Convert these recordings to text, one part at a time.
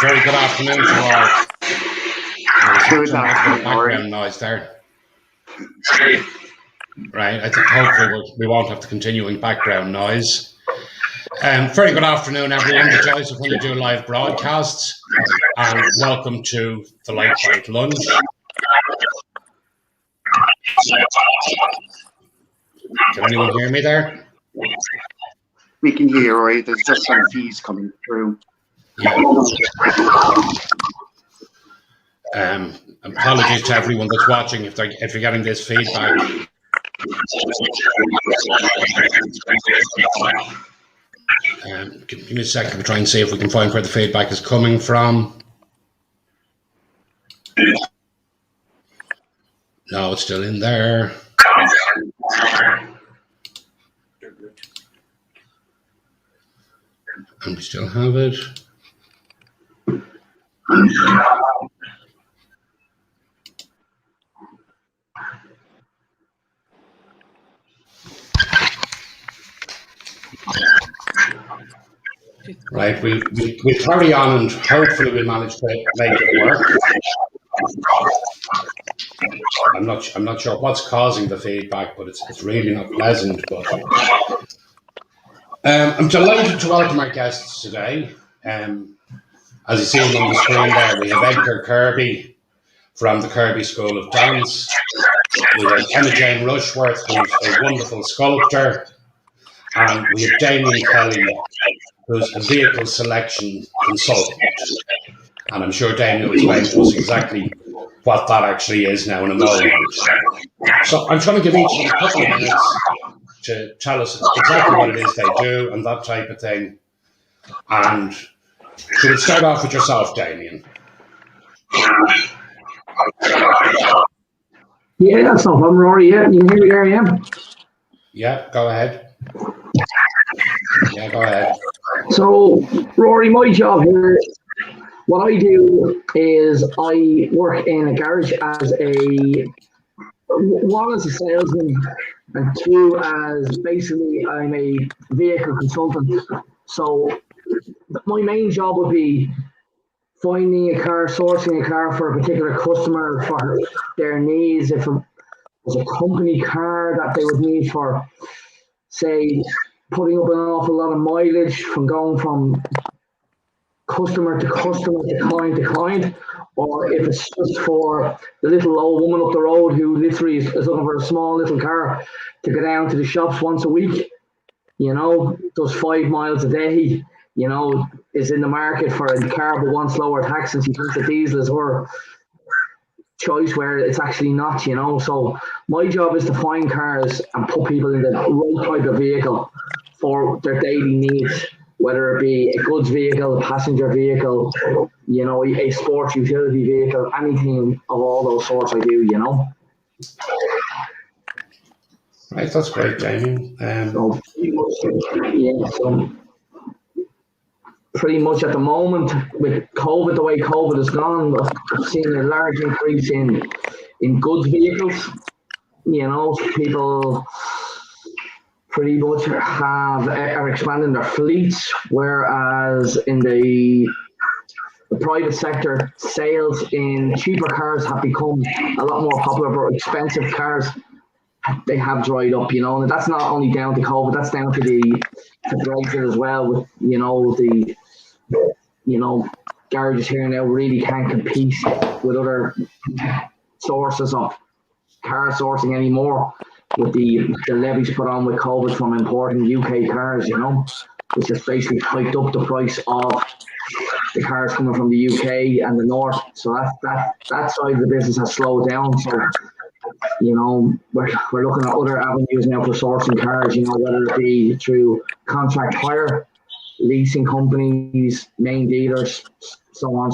Very good afternoon to all. Good afternoon, background noise there. Right, I think hopefully we won't have the continuing background noise. Very good afternoon, everyone. The joys of when you do live broadcasts, and welcome to the Lite lunch. Can anyone hear me there? We can hear you, Rory. There's just some fees coming through. Yeah. Apologies to everyone that's watching if you're getting this feedback. Give me a second to try and see if we can find where the feedback is coming from. No, it's still in there. And we still have it. Right, we'll carry on and hopefully we'll manage to make it work. I'm not sure what's causing the feedback, but it's really not pleasant. But I'm delighted to welcome our guests today. As you see on the screen there, we have Edgar Kirby from the Kirby School of Dance. We have Emma Jane Rushworth, who's a wonderful sculptor. And we have Damien Kelly, who's a vehicle selection consultant. And I'm sure Damien will explain to us exactly what that actually is now in a moment. So I'm trying to give each of them a couple of minutes to tell us exactly what it is they do and that type of thing. And should we start off with yourself, Damien? Yeah, that's no problem, Rory. Yeah, you can hear me there, yeah? Yeah, go ahead. Yeah, go ahead. So, Rory, my job here, what I do is I work in a garage as one as a salesman, and two as basically I'm a vehicle consultant. So, my main job would be finding a car, sourcing a car for a particular customer for their needs. If it was a company car that they would need for, say, putting up an awful lot of mileage from going from customer to customer to client, or if it's just for the little old woman up the road who literally is looking for a small little car to go down to the shops once a week, does 5 miles a day, is in the market for a car but wants lower tax and she thinks the diesel is her choice where it's actually not, So my job is to find cars and put people in the right type of vehicle for their daily needs, whether it be a goods vehicle, a passenger vehicle, a sports utility vehicle, anything of all those sorts I do, Right, that's great, Damien. So pretty much at the moment with COVID, the way COVID has gone, I've seen a large increase in goods vehicles. People pretty much are expanding their fleets, whereas in the private sector, sales in cheaper cars have become a lot more popular, but expensive cars, they have dried up, and that's not only down to COVID, that's down to Brexit as well, with, garages here now really can't compete with other sources of car sourcing anymore, with the levies put on with COVID from importing UK cars, which has basically hiked up the price of the cars coming from the UK and the north. So that side of the business has slowed down. So, we're looking at other avenues now for sourcing cars, whether it be through contract hire, leasing companies, main dealers, so on,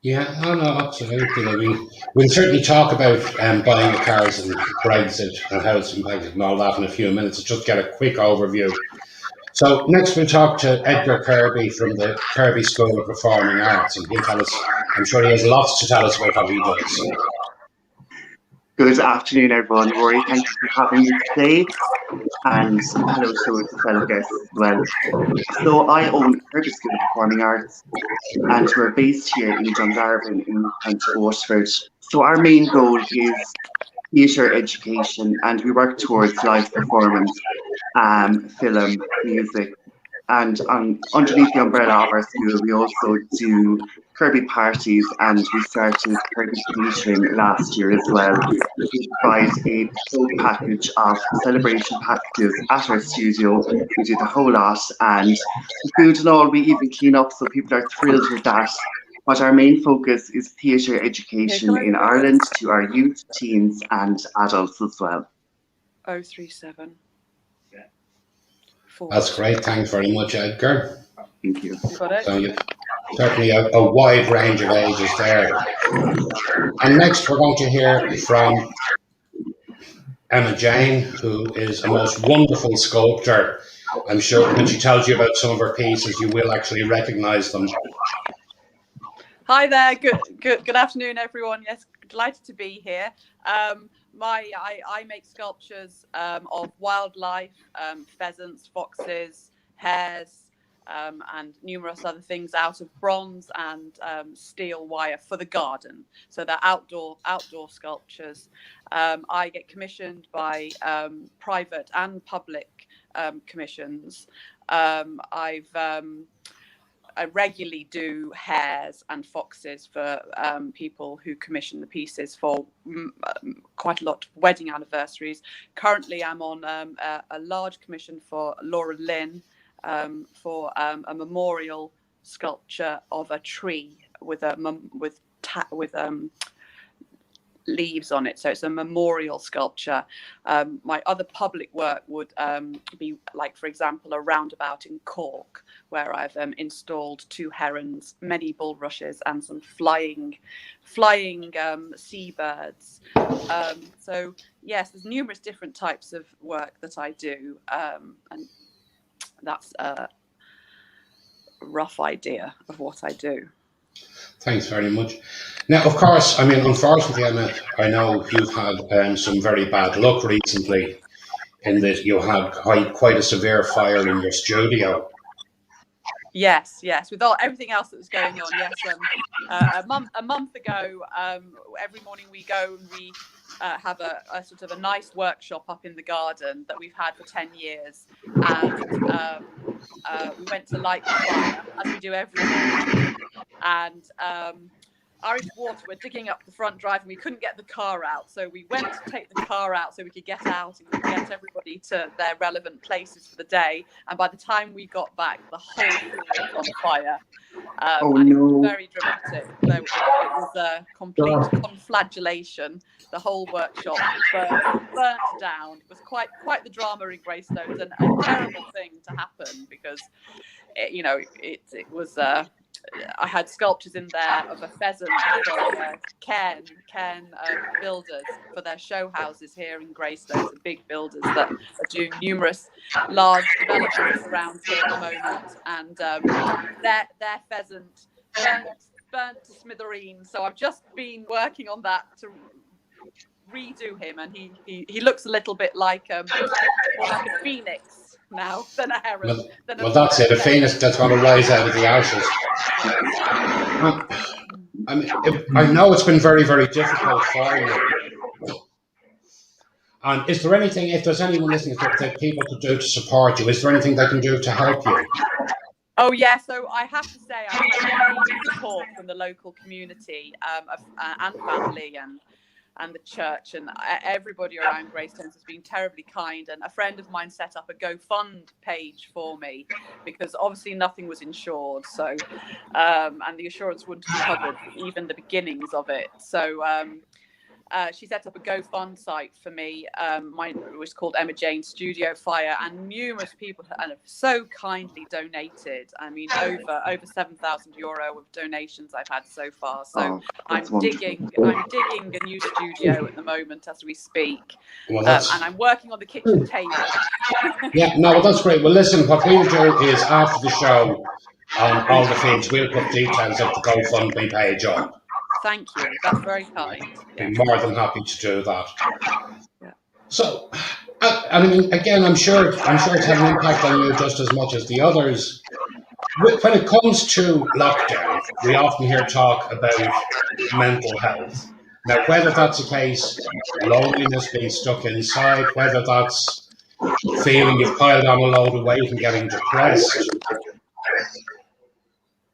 Yeah, no, absolutely. I mean, we'll certainly talk about buying the cars and Brexit and how it's impacted and all that in a few minutes. Just get a quick overview. So next we'll talk to Edgar Kirby from the Kirby School of Performing Arts, and he'll tell us, I'm sure he has lots to tell us about what he does. Good afternoon, everyone. Rory, thank you for having me today. And hello to fellow guests as well. So I own Kirby School of Performing Arts, and we're based here in Dungarvan in County Waterford. So our main goal is theatre education, and we work towards live performance, film, music. And underneath the umbrella of our school, we also do Kirby parties, and we started Kirby catering last year as well. We provide a full package of celebration packages at our studio. We do the whole lot, and the food and all, we even clean up, so people are thrilled with that. But our main focus is theatre education in Ireland to our youth, teens, and adults as well. 037. That's great. Thanks very much, Edgar. Thank you. You got it? So you've certainly a wide range of ages there. And next we're going to hear from Emma Jane, who is a most wonderful sculptor. I'm sure when she tells you about some of her pieces, you will actually recognise them. Hi there. Good afternoon, everyone. Yes, delighted to be here. I make sculptures of wildlife, pheasants, foxes, hares, and numerous other things out of bronze and steel wire for the garden. So they're outdoor sculptures. I get commissioned by private and public commissions. I regularly do hares and foxes for people who commission the pieces for quite a lot of wedding anniversaries. Currently, I'm on a large commission for Laura Lynn for a memorial sculpture of a tree with leaves on it, so it's a memorial sculpture. My other public work would be, like, for example, a roundabout in Cork, where I've installed 2 herons, many bulrushes, and some flying seabirds. So yes, there's numerous different types of work that I do, and that's a rough idea of what I do. Thanks very much. Now, of course, I mean, unfortunately, Emma, I know you've had some very bad luck recently in that you had quite a severe fire in your studio. Yes. With everything else that was going on, yes. A month ago, every morning we go and we have a sort of a nice workshop up in the garden that we've had for 10 years, and we went to light the fire as we do every morning, and Irish Water were digging up the front drive and we couldn't get the car out, so we went to take the car out so we could get out and get everybody to their relevant places for the day. And by the time we got back, the whole thing was on fire. And it was very dramatic. So it was a complete conflagellation. The whole workshop burnt down. It was quite the drama in Greystones, and a terrible thing to happen because it was. I had sculptures in there of a pheasant for Cairn builders for their show houses here in Greystones, the big builders that are doing numerous large developments around here at the moment, and their pheasant burnt to smithereens. So I've just been working on that to redo him, and he looks a little bit like a phoenix now than a heron. Well, that's it, a phoenix that's going to rise out of the ashes. I know it's been very, very difficult for you. And is there anything, if there's anyone listening that people could do to support you, is there anything they can do to help you? Oh yeah, so I have to say I've had amazing support from the local community and family and the church, and everybody around Greystones has been terribly kind. And a friend of mine set up a GoFund page for me because obviously nothing was insured, so and the insurance wouldn't have covered even the beginnings of it. So she set up a GoFund site for me. Mine was called Emma Jane Studio Fire, and numerous people have so kindly donated. I mean, over €7,000 of donations I've had so far. So I'm digging a new studio at the moment as we speak, and I'm working on the kitchen table. Yeah, no, that's great. Well, listen, what we'll do is after the show, on all the feeds, we'll put details of the GoFundMe page up. Thank you. That's very kind. Be more than happy to do that. Yeah. So, And I mean, again, I'm sure it's had an impact on you just as much as the others. When it comes to lockdown, we often hear talk about mental health. Now, whether that's a case, loneliness, being stuck inside, whether that's feeling you've piled on a load of weight and getting depressed,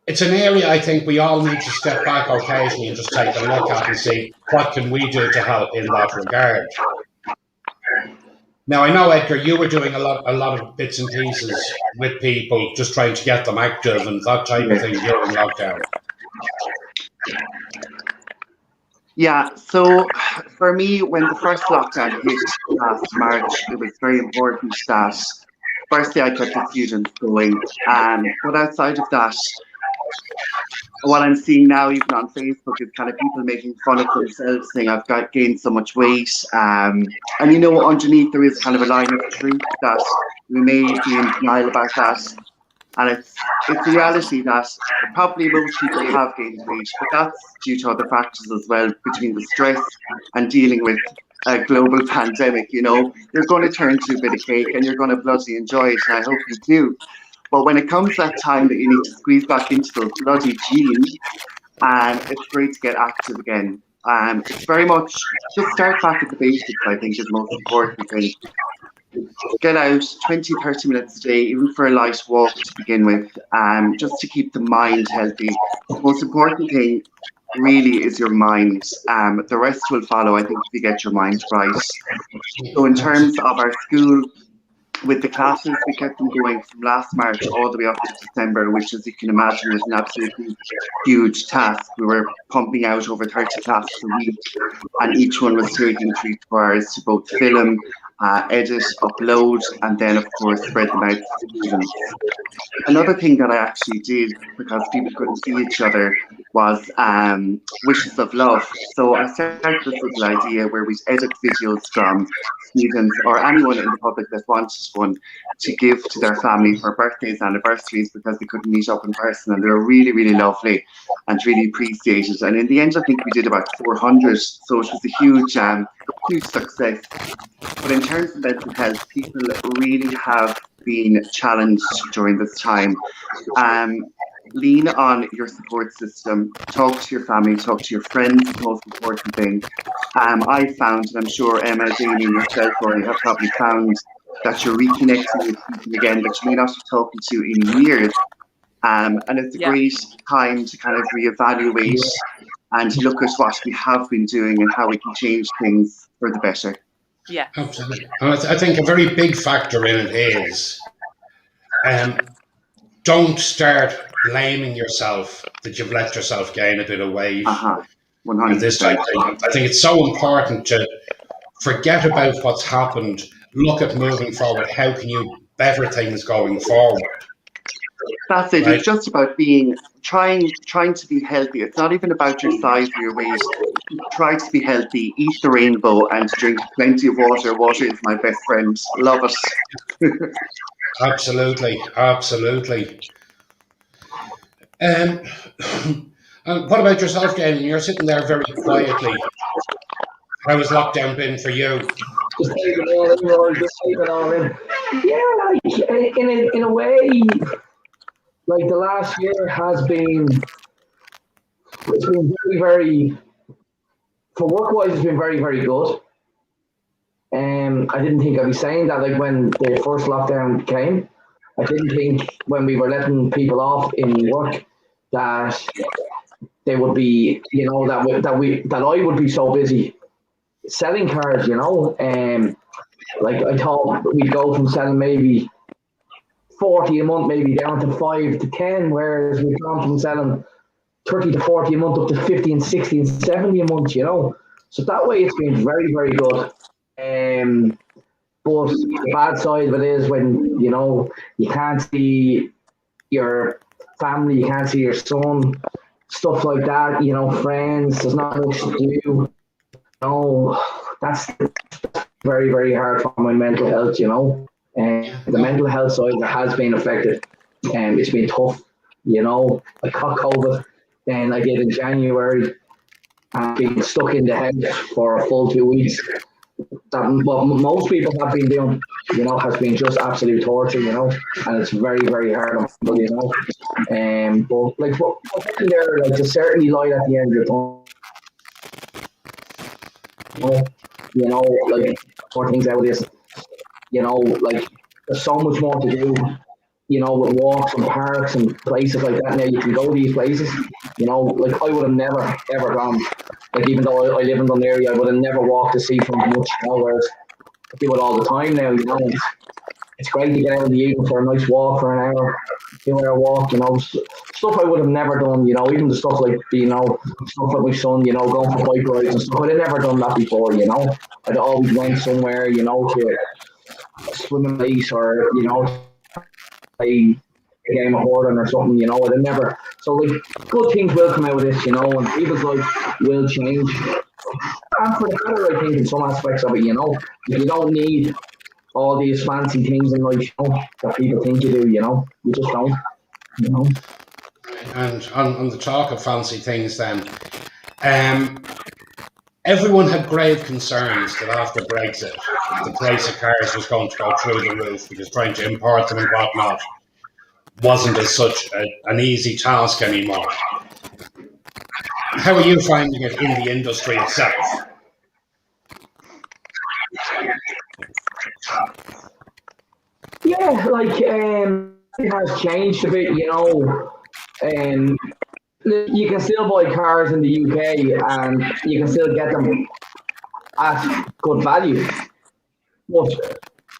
it's an area I think we all need to step back occasionally and just take a look at and see what can we do to help in that regard. Now I know Edgar, you were doing a lot of bits and pieces with people, just trying to get them active and that type of thing during lockdown. Yeah, so for me, when the first lockdown hit last March, it was very important that firstly I kept the students going. But outside of that, what I'm seeing now, even on Facebook, is kind of people making fun of themselves, saying I've gained so much weight. And underneath there is kind of a line of truth that we may be in denial about that. And it's a reality that probably most people have gained weight, but that's due to other factors as well, between the stress and dealing with a global pandemic. You're going to turn to a bit of cake and you're going to bloody enjoy it, and I hope you do. But when it comes that time that you need to squeeze back into those bloody jeans, it's great to get active again. It's very much just start back at the basics, I think, is the most important thing. Get out 20, 30 minutes a day, even for a light walk to begin with, just to keep the mind healthy. The most important thing really is your mind. The rest will follow, I think, if you get your mind right. So in terms of our school, with the classes, we kept them going from last March all the way up to December, which, as you can imagine, was an absolutely huge task. We were pumping out over 30 classes a week, and each one was taking 3 to 4 hours to both film, edit, upload, and then, of course, spread them out to students. Another thing that I actually did, because people couldn't see each other, was wishes of love. So I started this little idea where we'd edit videos from students or anyone in the public that wanted one to give to their family for birthdays, anniversaries, because they couldn't meet up in person, and they were really, really lovely and really appreciated. And in the end, I think we did about 400, so it was a huge success. But in terms of mental health, people really have been challenged during this time. Lean on your support system, talk to your family, talk to your friends, is the most important thing. I found, and I'm sure Emma, Damien, yourself, or you have probably found that you're reconnecting with people again that you may not have talked to in years. And it's a great time to kind of reevaluate and look at what we have been doing and how we can change things for the better. Yeah, absolutely. And I think a very big factor in it is don't start blaming yourself that you've let yourself gain a bit of weight. 100%. This type of thing. I think it's so important to forget about what's happened, look at moving forward. How can you better things going forward? That's it. Right? It's just about trying to be healthy. It's not even about your size or your weight. Try to be healthy, eat the rainbow, and drink plenty of water. Water is my best friend. Love it. Absolutely. And what about yourself, Damien? You're sitting there very quietly. How has lockdown been for you? Just take it all in, Rory. Just take it all in. Yeah, like in a way, like the last year has been, it's been very, very, for work-wise, it's been very, very good. I didn't think I'd be saying that, like when the first lockdown came. I didn't think when we were letting people off in work that they would be, that I would be so busy selling cars, like I thought we'd go from selling maybe 40 a month, maybe down to 5 to 10, whereas we've gone from selling 30 to 40 a month up to 50 and 60 and 70 a month, So that way it's been very, very good. But the bad side of it is when, you can't see your family, you can't see your son, stuff like that, friends, there's not much to do. That's very, very hard for my mental health, And the mental health side that has been affected. It's been tough, I caught COVID, then I did in January, and being stuck in the house for a full 2 weeks. that what most people have been doing, has been just absolute torture, and it's very, very hard on people. But like what's in there, like there's certainly light at the end of the tunnel, like more things out of this, like there's so much more to do, with walks and parks and places like that. Now you can go to these places, like I would have never ever gone. Like even though I live in an area, I would have never walked to see from much. Whereas I do it all the time now. It's great to get out in the evening for a nice walk for an hour, 2 hour walk. Stuff I would have never done. Even the stuff like stuff with my son. Going for bike rides and stuff. I'd have never done that before. I'd always went somewhere. To a swimming place or play a game of hurling or something, I'd have never. So like good things will come out of this, and people's life will change. And for the better, I think, in some aspects of it, you don't need all these fancy things in life, that people think you do, you just don't, And on the talk of fancy things then, everyone had grave concerns that after Brexit, the price of cars was going to go through the roof because trying to import them and whatnot wasn't as such an easy task anymore. How are you finding it in the industry itself? Yeah, like it has changed a bit, you can still buy cars in the UK and you can still get them at good value. But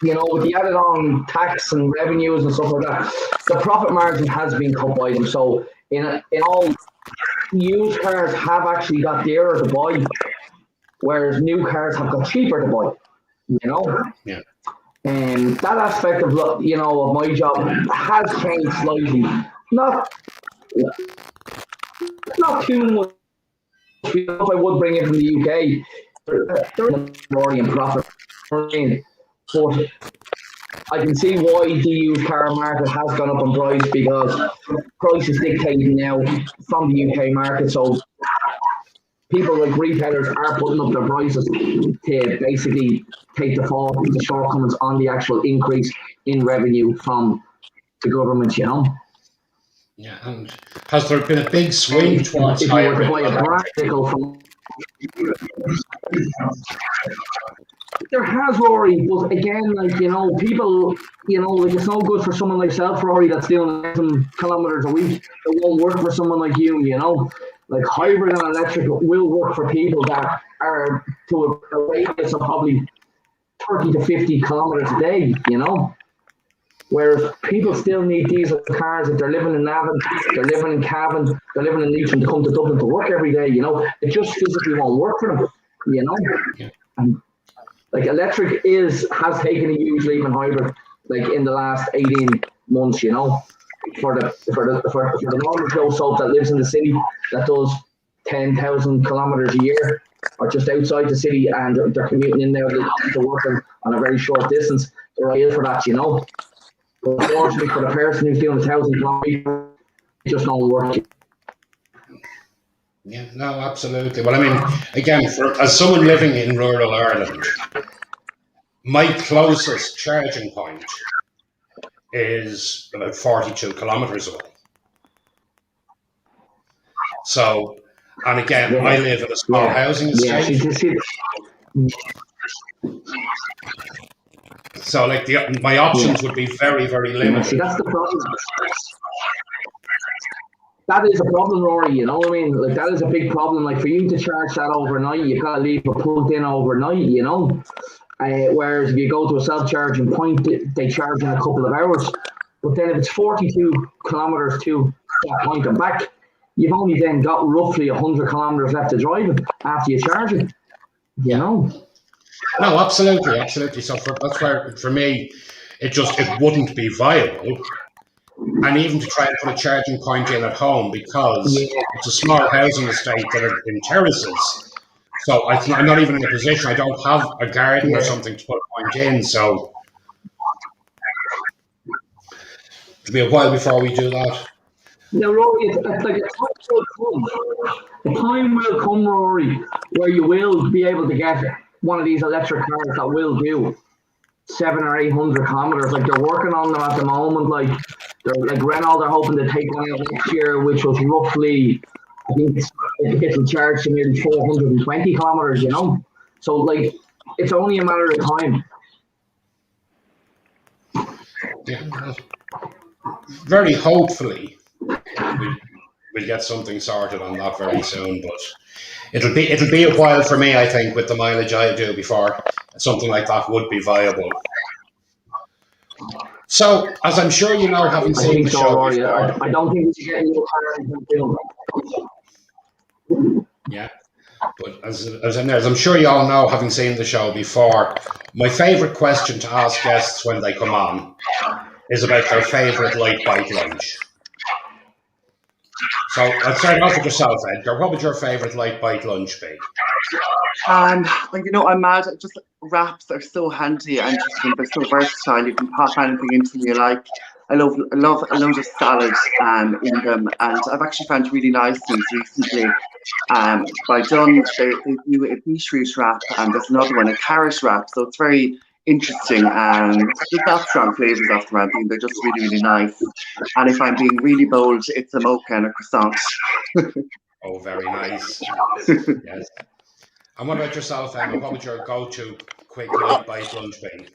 with the added on tax and revenues and stuff like that, the profit margin has been cut by them. So in all, used cars have actually got dearer to buy, whereas new cars have got cheaper to buy. Yeah. And that aspect of of my job has changed slightly. Not too much. If I would bring it from the UK, they're already in profit. But I can see why the used car market has gone up in price, because price is dictated now from the UK market. So people like retailers are putting up their prices to basically take the fall, the shortcomings on the actual increase in revenue from the government, Yeah, and has there been a big swing towards if you were to buy a practical from there has, Rory, but again, like, people, like it's no good for someone like yourself, Rory, that's doing some kilometers a week. It won't work for someone like you, Like hybrid and electric will work for people that are to a radius of probably 30 to 50 kilometers a day, Whereas people still need diesel cars if they're living in Navan, they're living in Cavan, they're living in Leitrim to come to Dublin to work every day, It just physically won't work for them, Yeah. And like electric has taken a huge leap in hybrid, like in the last 18 months, for the normal Joe Soap that lives in the city that does 10,000 kilometers a year or just outside the city and they're commuting in there to work on a very short distance. They're ideal for that, But unfortunately for the person who's doing 1,000 kilometers, it just don't work. Yeah, no, absolutely. Well, I mean, again, as someone living in rural Ireland, my closest charging point is about 42 kilometres away. So, and again, I live in a small housing estate. So, like, my options would be very, very limited. See, that's the problem. That is a problem, Rory, you know what I mean? Like, that is a big problem. Like, for you to charge that overnight, you've got to leave it plugged in overnight, whereas if you go to a self-charging point, they charge in a couple of hours. But then if it's 42 kilometres to that point and back, you've only then got roughly 100 kilometres left to drive after you charge it, No, absolutely. So that's where, for me, it wouldn't be viable. And even to try and put a charging point in at home, because it's a small housing estate that are in terraces. So I'm not even in a position, I don't have a garden or something to put a point in. So it'll be a while before we do that. Now, Rory, it's like a time will come, Rory, where you will be able to get one of these electric cars that will do 700 or 800 kilometers. Like they're working on them at the moment. Like Renault, they're hoping to take one out next year, which was roughly, I think it's getting charged to nearly 420 kilometers. You know, so like it's only a matter of time. Yeah, well, very hopefully we'll get something sorted on that very soon, but it'll be a while for me, I think, with the mileage I do before something like that would be viable. So, as I'm sure you know, having seen the show before, I don't think we should get into a car. Yeah, but as I'm sure you all know, having seen the show before, my favourite question to ask guests when they come on is about their favourite light bite lunch. So let's start off with yourself, Edgar. What would your favourite light bite lunch be? Like, you know, I'm mad. Just wraps are so handy and just they're so versatile. You can pop anything into them you like. I love a load of salad in them, and I've actually found really nice ones recently. By Dunn's, they do a beetroot wrap, and there's another one, a carrot wrap. So it's very interesting. Just that strong flavours off the ramping. They're just really, really nice. And if I'm being really bold, it's a mocha and a croissant. Oh, very nice. Yes. And what about yourself, Emma? What would your go-to quick light bite lunch be?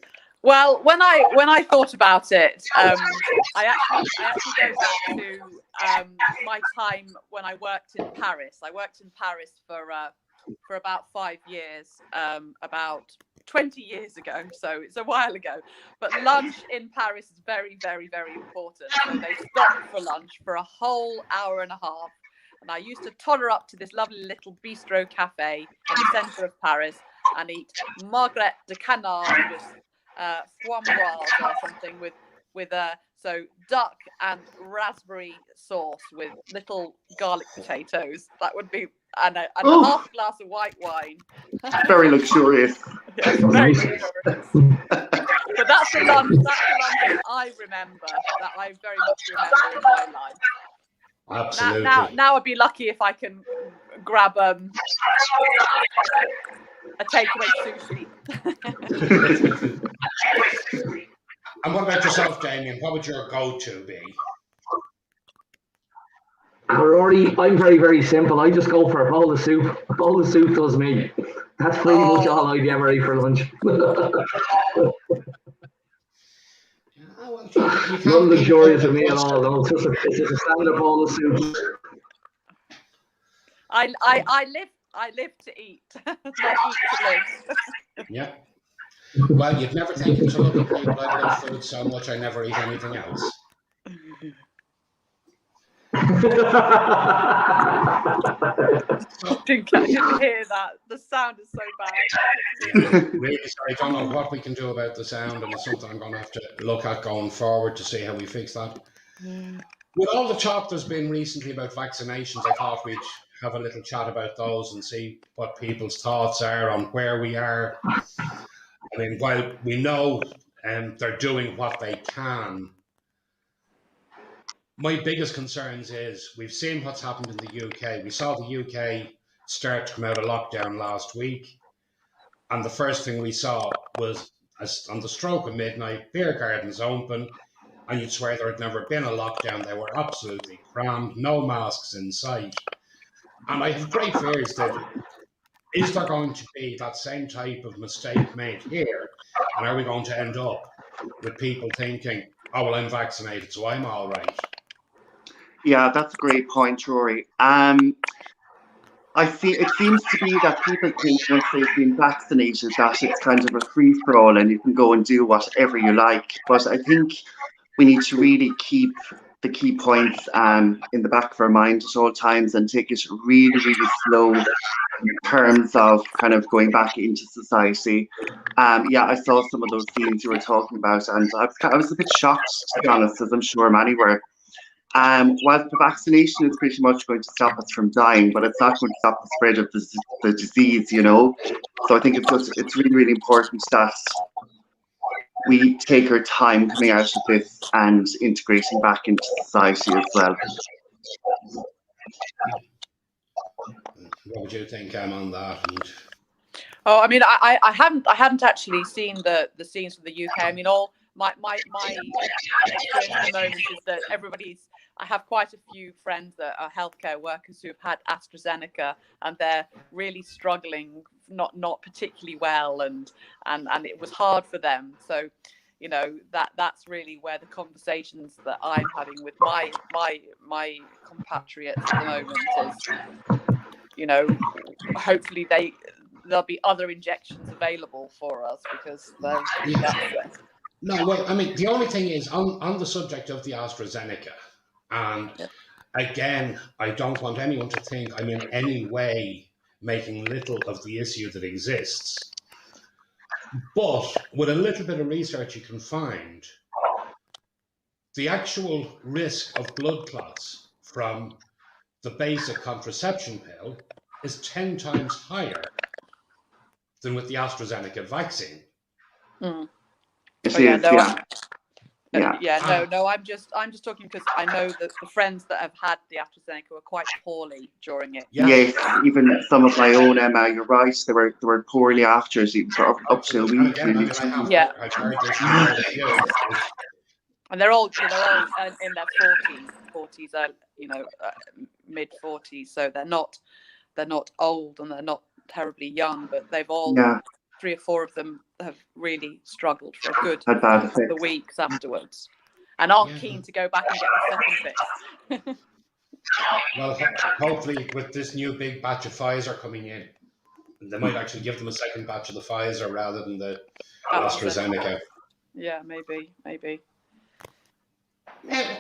Well, when I thought about it, I actually go back to my time when I worked in Paris. I worked in Paris for about 5 years, about 20 years ago, so it's a while ago. But lunch in Paris is very, very, very important. So they stop for lunch for a whole hour and a half. And I used to toddle up to this lovely little bistro cafe in the centre of Paris and eat Margaret de Canard with foie gras or something with so duck and raspberry sauce with little garlic potatoes. That would be and a half a glass of white wine. Very luxurious. Yeah, very luxurious. But that's the lunch that I remember, that I very much remember in my life. Absolutely. Now I'd be lucky if I can grab a takeaway sushi. And what about yourself, Damien? What would your go-to be? Rory, I'm very, very simple. I just go for a bowl of soup. A bowl of soup does me. That's pretty much all I'd ever eat for lunch. Not luxurious of me at all. No, it's just a standard bowl of soup. I live to eat, not eat to live. Yeah. Well, you'd never think to look at people I love food so much I never eat anything else. Didn't hear that. The sound is so bad. Really sorry. I don't know what we can do about the sound, and it's something I'm going to have to look at going forward to see how we fix that. With all the talk there's been recently about vaccinations, I thought we'd have a little chat about those and see what people's thoughts are on where we are. I mean, while we know they're doing what they can, my biggest concerns is we've seen what's happened in the UK. We saw the UK start to come out of lockdown last week, and the first thing we saw was, as on the stroke of midnight, beer gardens open, and you'd swear there had never been a lockdown. They were absolutely crammed, no masks in sight. And I have great fears that is there going to be that same type of mistake made here? And are we going to end up with people thinking, oh, well, I'm vaccinated, so I'm all right? Yeah, that's a great point, Rory. It seems to be that people think once they've been vaccinated that it's kind of a free-for-all and you can go and do whatever you like. But I think we need to really keep the key points in the back of our mind at all times and take it really, really slow in terms of kind of going back into society. Yeah, I saw some of those scenes you were talking about, and I was a bit shocked, to be honest, as I'm sure many were. Whilst the vaccination is pretty much going to stop us from dying, but it's not going to stop the spread of the disease, you know. So I think it's really, really important that we take our time coming out of this and integrating back into society as well. What would you think, on that? Oh, I mean, I hadn't actually seen the scenes from the UK. I mean, all my experience at the moment is that everybody's. I have quite a few friends that are healthcare workers who have had AstraZeneca, and they're really struggling, not particularly well, and it was hard for them. So, you know, that's really where the conversations that I'm having with my compatriots at the moment is, you know, hopefully there'll be other injections available for us, because No, well, I mean, the only thing is on the subject of the AstraZeneca, and again, I don't want anyone to think I'm in any way making little of the issue that exists. But with a little bit of research, you can find the actual risk of blood clots from the basic contraception pill is 10 times higher than with the AstraZeneca vaccine. Mm. It Oh, yeah, is, no, yeah. no. I'm just talking because I know that the friends that have had the AstraZeneca were quite poorly during it. Yes, even some of my own, Emma, you're right. They were poorly after it, even for up to a And week. again, I mean, I've heard this from quite a few. And they're all in their 40s, mid 40s. So they're not old and they're not terribly young, but they've all 3 or 4 of them have really struggled for a good couple of weeks afterwards, and aren't keen to go back and get the second fix. Well, hopefully with this new big batch of Pfizer coming in, they might actually give them a second batch of the Pfizer rather than the AstraZeneca. Yeah, maybe. I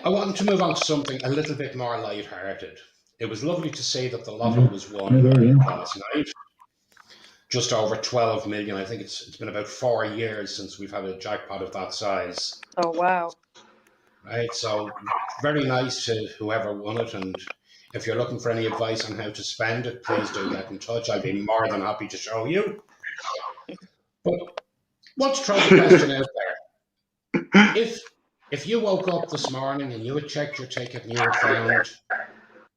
wanted to move on to something a little bit more light-hearted. It was lovely to see that the lotto was won last night. Just over 12 million. I think it's been about 4 years since we've had a jackpot of that size. Oh, wow. Right, so very nice to whoever won it. And if you're looking for any advice on how to spend it, please do get in touch. I'd be more than happy to show you. But let's throw the question out there. If you woke up this morning and you had checked your ticket and you had found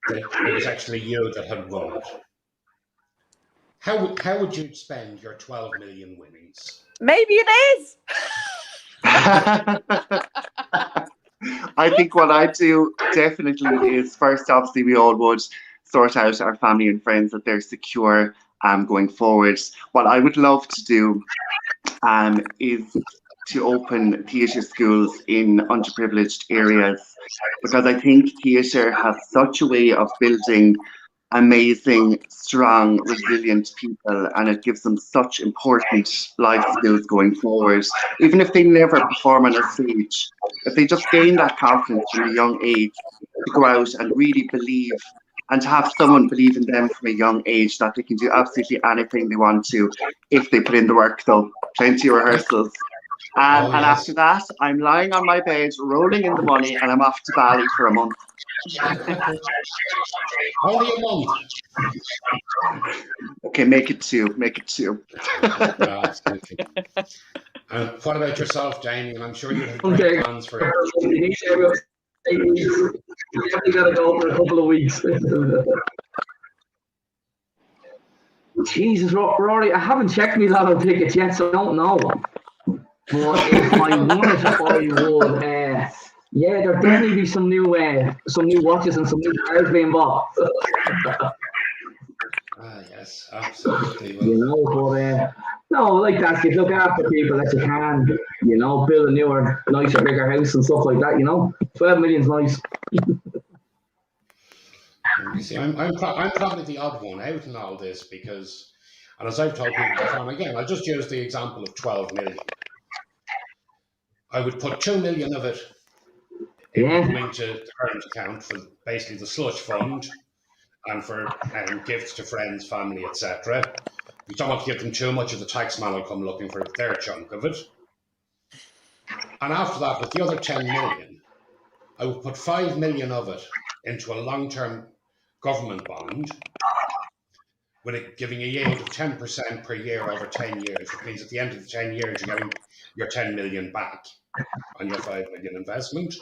that it was actually you that had won it, how would you spend your 12 million winnings? Maybe it is. I think what I do definitely is first, obviously, we all would sort out our family and friends that they're secure going forward. What I would love to do is to open theatre schools in underprivileged areas, because I think theatre has such a way of building amazing, strong, resilient people, and it gives them such important life skills going forward. Even if they never perform on a stage, if they just gain that confidence from a young age to go out and really believe, and to have someone believe in them from a young age that they can do absolutely anything they want to if they put in the work, though. Plenty of rehearsals. And after that, I'm lying on my bed, rolling in the money, and I'm off to Bali for a month. Only a month. Okay, make it 2. Make it 2. Absolutely. And what about yourself, Jamie? And I'm sure you have great plans for it. You definitely got to go for a couple of weeks. Jesus, Rory, I haven't checked me lotto tickets yet, so I don't know. But if I won it, I would. Yeah, there'll definitely be some new watches and some new cars being bought. Yes, absolutely. You know, but no, like that, you look after people that you can. You know, build a newer, nicer, bigger house and stuff like that. You know, 12 million's nice. You see, I'm probably the odd one out in all this because, and as I've told people before, and again, I'll just use the example of 12 million. I would put 2 million of it into the current account for basically the slush fund and for gifts to friends, family, etc. You don't want to give them too much, of the tax man will come looking for their chunk of it. And after that, with the other 10 million, I would put 5 million of it into a long-term government bond, with it giving a yield of 10% per year over 10 years, which means at the end of the 10 years, you're getting your 10 million back on your 5 million investment.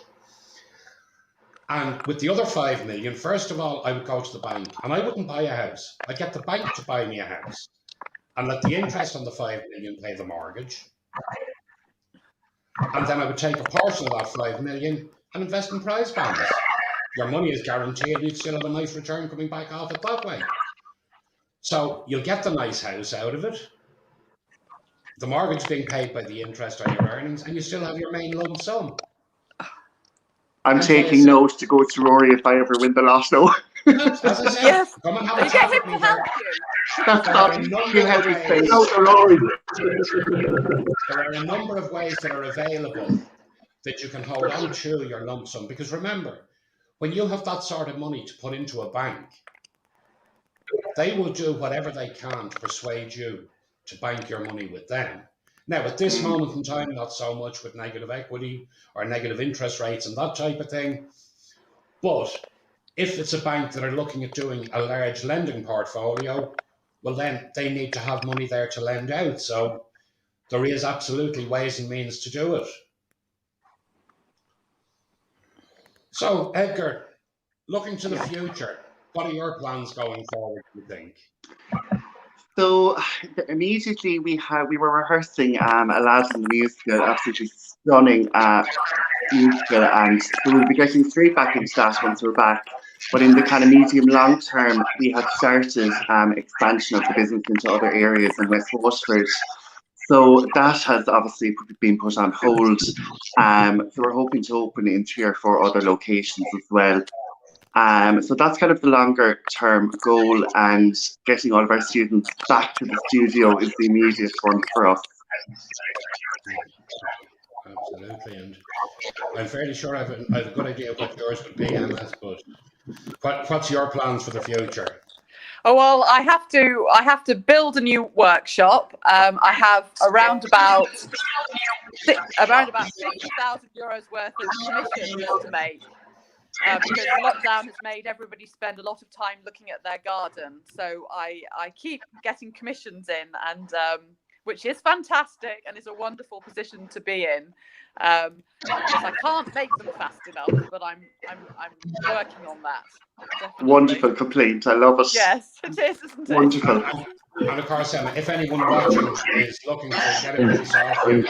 And with the other 5 million, first of all, I would go to the bank and I wouldn't buy a house. I'd get the bank to buy me a house. and let the interest on the 5 million pay the mortgage. And then I would take a portion of that 5 million and invest in prize bonds. Your money is guaranteed and you'd still have a nice return coming back off it that way. So you'll get the nice house out of it, the mortgage being paid by the interest on your earnings, and you still have your main lump sum. I'm taking notes to go to Rory if I ever win the lotto. As I said, Yes. come and have a You chat get with him me to there. help you. That's There are not. a number He'll of help me ways. spend. No, Rory. There are a number of ways that are available that you can hold on to your lump sum. Because remember, when you have that sort of money to put into a bank, they will do whatever they can to persuade you to bank your money with them. Now, at this moment in time, not so much with negative equity or negative interest rates and that type of thing. But if it's a bank that are looking at doing a large lending portfolio, well, then they need to have money there to lend out. So there is absolutely ways and means to do it. So, Edgar, looking to the future, what are your plans going forward, do you think? So immediately we were rehearsing Aladdin the musical, absolutely stunning musical, and so we'll be getting straight back into that once we're back. But in the kind of medium long term, we have started expansion of the business into other areas in West Waterford. So that has obviously been put on hold. So we're hoping to open in 3 or 4 other locations as well. So that's kind of the longer term goal, and getting all of our students back to the studio is the immediate one for us. Absolutely, and I'm fairly sure I have a good idea what yours would be, Emma, but what's your plans for the future? Oh well, I have to build a new workshop. I have around about €50,000 worth of commissions to make. Because lockdown has made everybody spend a lot of time looking at their garden. So I keep getting commissions in, and which is fantastic and is a wonderful position to be in. Because I can't make them fast enough, but I'm working on that. Definitely. Wonderful complaint. I love it. Yes, it is, isn't it? Wonderful. And of course, Emma, if anyone watching is looking to get a piece off you,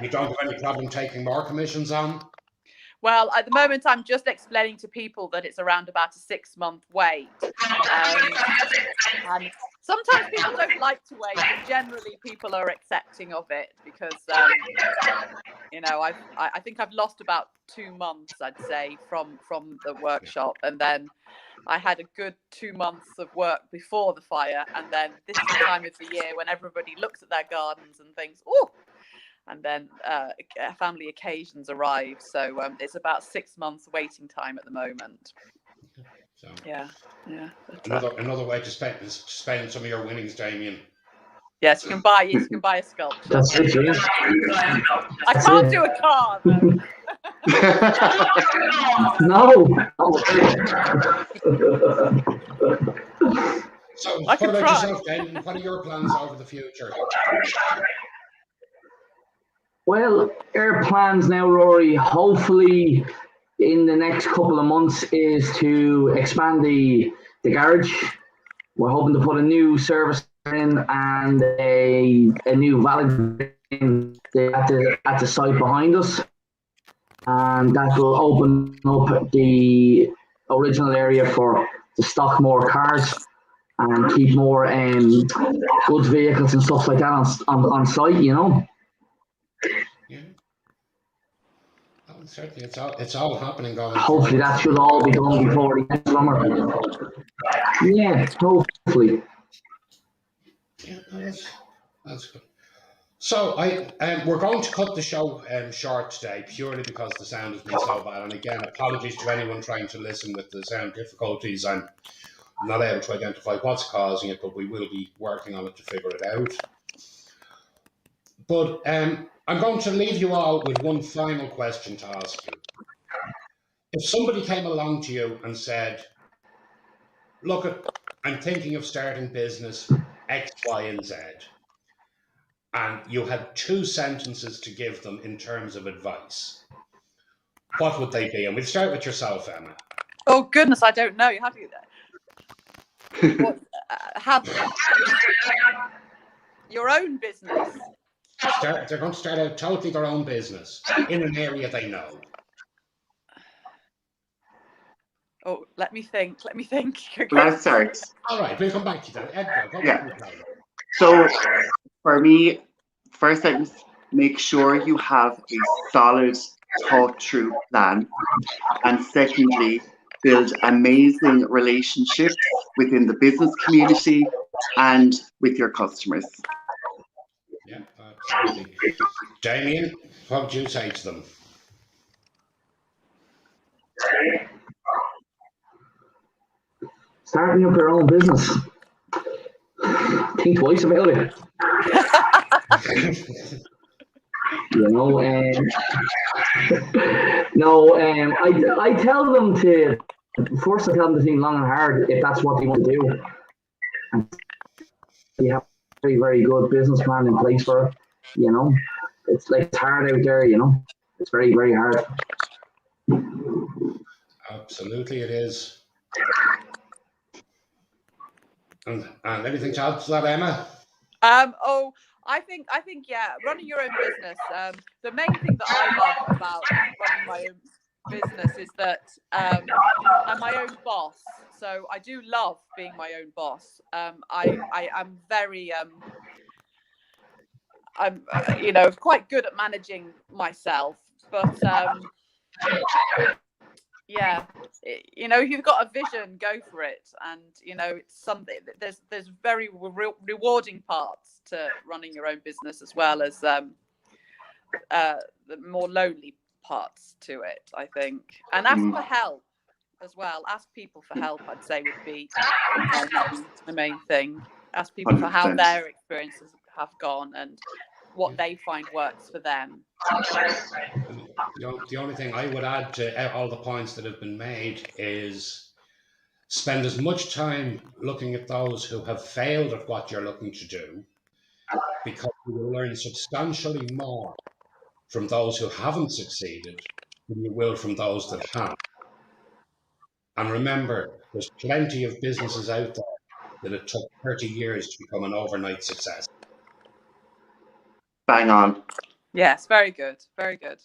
you don't have any problem taking more commissions on? Well, at the moment, I'm just explaining to people that it's around about a 6-month wait. And sometimes people don't like to wait, but generally people are accepting of it because, you know, I think I've lost about 2 months, I'd say, from the workshop. And then I had a good 2 months of work before the fire. And then this is the time of the year when everybody looks at their gardens and thinks, oh, and then family occasions arrive. So it's about 6 months waiting time at the moment. So yeah. Another way to spend some of your winnings, Damien. Yes, you can buy a sculpture. That's it, yeah. I can't do a car though. No. So I what could about try. yourself, Damien? What are your plans over the future? Well, our plans now, Rory, hopefully in the next couple of months is to expand the garage. We're hoping to put a new service in and a new valet at the site behind us. And that will open up the original area for to stock more cars and keep more goods vehicles and stuff like that on site, you know. Yeah. Oh, certainly, it's all happening going Hopefully forward. that should all be done before the next summer. Yeah, hopefully. Yeah, that's good. So we're going to cut the show short today purely because the sound has been so bad. And again, apologies to anyone trying to listen with the sound difficulties. I'm not able to identify what's causing it, but we will be working on it to figure it out. But I'm going to leave you all with one final question to ask you. If somebody came along to you and said, look, I'm thinking of starting business X, Y, and Z, and you had 2 sentences to give them in terms of advice, what would they be? And we'll start with yourself, Emma. Oh goodness, I don't know. You have to. What? your own business. They're going to start out totally their own business in an area they know. Oh, let me think. Let's start. All right, we'll come back to that. Edgar, go Yeah. with you. So for me, first things, make sure you have a solid, thought through plan. And secondly, build amazing relationships within the business community and with your customers. Yeah, absolutely. Damien, what would you say to them? Starting up your own business. Think twice about it. You know, I tell them to first. I tell them to think long and hard if that's what they want to do. And you have a very, very good business plan in place for it. You know, it's hard out there. You know, it's very, very hard. Absolutely, it is. And anything to add to that, Emma? I think yeah, running your own business. The main thing that I love about running my own business is that I'm my own boss. So I do love being my own boss. I'm very I'm quite good at managing myself, but yeah, if you've got a vision, go for it. And it's something. There's very rewarding parts to running your own business, as well as the more lonely parts to it, I think. And ask for help as well. Ask people for help, I'd say, would be the main thing. Ask people for how 100%. their experiences have gone and what they find works for them. The only thing I would add to all the points that have been made is spend as much time looking at those who have failed at what you're looking to do, because you will learn substantially more from those who haven't succeeded than you will from those that have. And remember, there's plenty of businesses out there that it took 30 years to become an overnight success. Bang on. Yes, very good. Very good.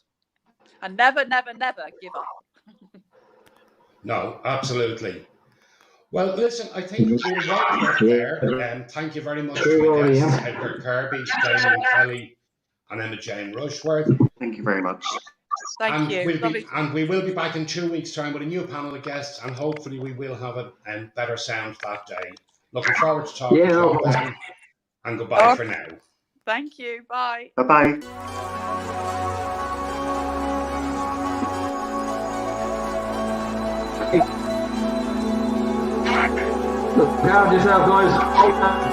And never, never, never give up. No, absolutely. Well, listen, I think we'll wrap up there. Thank you very much to my guests, Edgar Kirby, Damien Kelly, and Emma Jane Rushworth. Thank you very much. Thank you. We will be back in 2 weeks' time with a new panel of guests, and hopefully we will have a better sound that day. Looking forward to talking to you then, and goodbye for now. Thank you. Bye. Bye-bye. Look out yourself, guys.